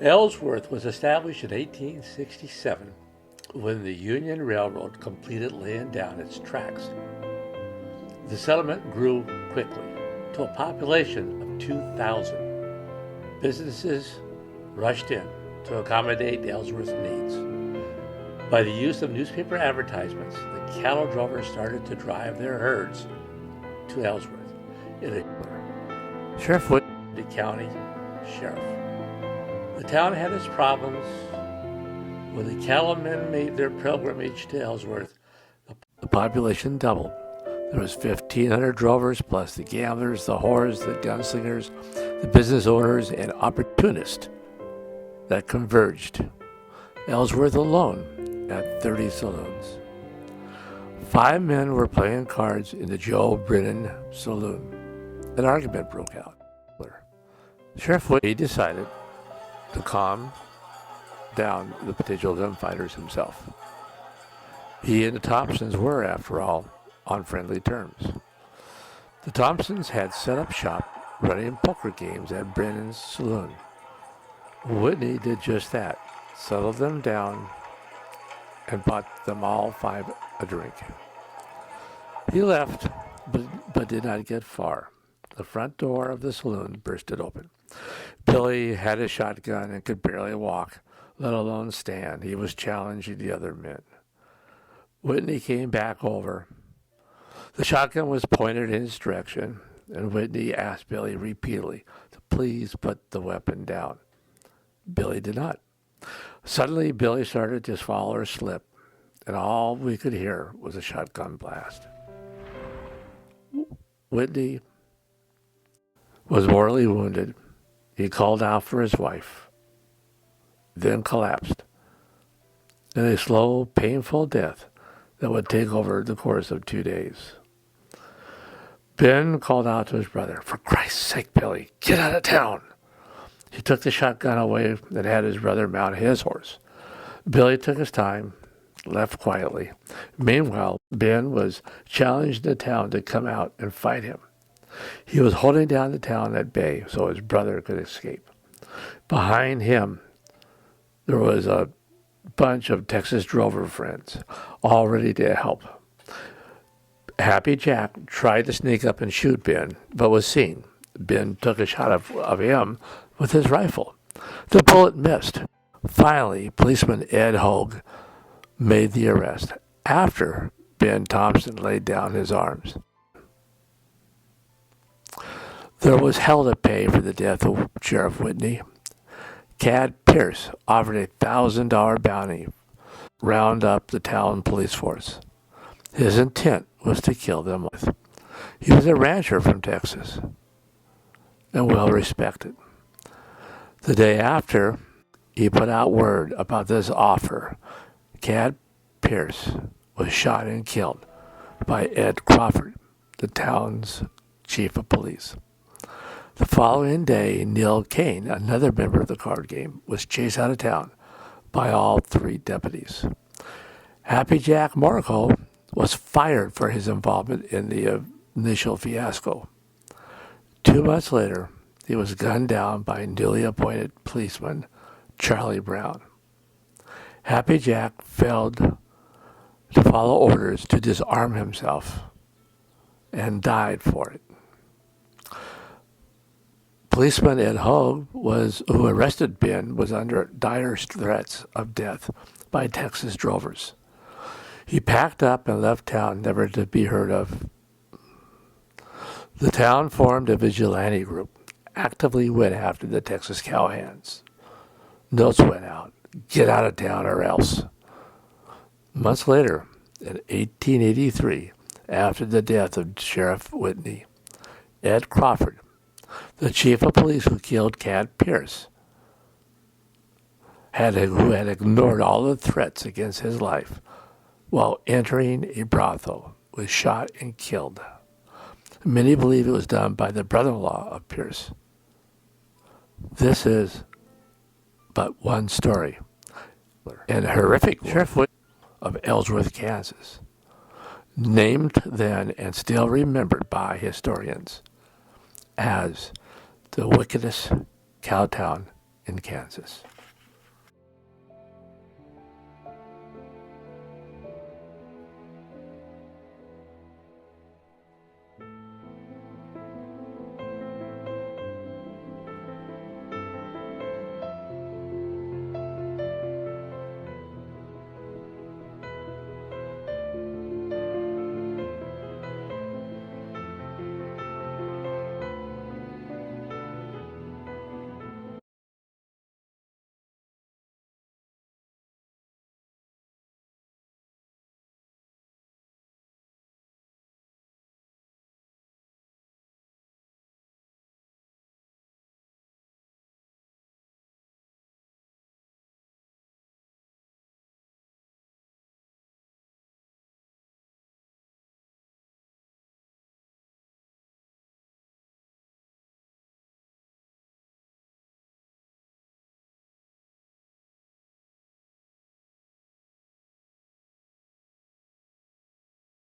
Ellsworth was established in 1867 when the Union Railroad completed laying down its tracks. The settlement grew quickly to a population of 2,000. Businesses rushed in to accommodate Ellsworth's needs. By the use of newspaper advertisements, the cattle drovers started to drive their herds to Ellsworth. Sheriff Wood, the county sheriff. The town had its problems. When the cattlemen made their pilgrimage to Ellsworth, the population doubled. There was 1,500 drovers, plus the gamblers, the whores, the gunslingers, the business owners, and opportunists that converged. Ellsworth alone had 30 saloons. 5 men were playing cards in the Joe Brennan saloon. An argument broke out. Sheriff Wood decided to calm down the potential gunfighters himself. He and the Thompsons were, after all, on friendly terms. The Thompsons had set up shop running poker games at Brennan's saloon. Whitney did just that, settled them down, and bought them all 5 a drink. He left, but did not get far. The front door of the saloon bursted open. Billy had a shotgun and could barely walk, let alone stand. He was challenging the other men. Whitney came back over. The shotgun was pointed in his direction, and Whitney asked Billy repeatedly to please put the weapon down. Billy did not. Suddenly, Billy started to swallow or slip, and all we could hear was a shotgun blast. Whitney was mortally wounded. He called out for his wife, then collapsed in a slow, painful death that would take over the course of 2 days. Ben called out to his brother, "For Christ's sake, Billy, get out of town." He took the shotgun away and had his brother mount his horse. Billy took his time, left quietly. Meanwhile, Ben was challenging the town to come out and fight him. He was holding down the town at bay so his brother could escape. Behind him, there was a bunch of Texas drover friends, all ready to help. Happy Jack tried to sneak up and shoot Ben, but was seen. Ben took a shot of him with his rifle. The bullet missed. Finally, policeman Ed Hogue made the arrest after Ben Thompson laid down his arms. There was hell to pay for the death of Sheriff Whitney. Cad Pierce offered a $1,000 bounty to round up the town police force. His intent was to kill them both. He was a rancher from Texas and well respected. The day after he put out word about this offer, Cad Pierce was shot and killed by Ed Crawford, the town's chief of police. The following day, Neil Kane, another member of the card game, was chased out of town by all 3 deputies. Happy Jack Morrico was fired for his involvement in the initial fiasco. 2 months later, he was gunned down by newly appointed policeman Charlie Brown. Happy Jack failed to follow orders to disarm himself and died for it. Policeman Ed Hogue, who arrested Ben, was under dire threats of death by Texas drovers. He packed up and left town, never to be heard of. The town formed a vigilante group, actively went after the Texas cowhands. Notes went out, "Get out of town or else." Months later, in 1883, after the death of Sheriff Whitney, Ed Crawford, the chief of police who killed Cad Pierce, who had ignored all the threats against his life while entering a brothel, was shot and killed. Many believe it was done by the brother-in-law of Pierce. This is but one story, and a horrific Sheriff Whitney of Ellesworth, Kansas, named then and still remembered by historians as the wickedest cow town in Kansas.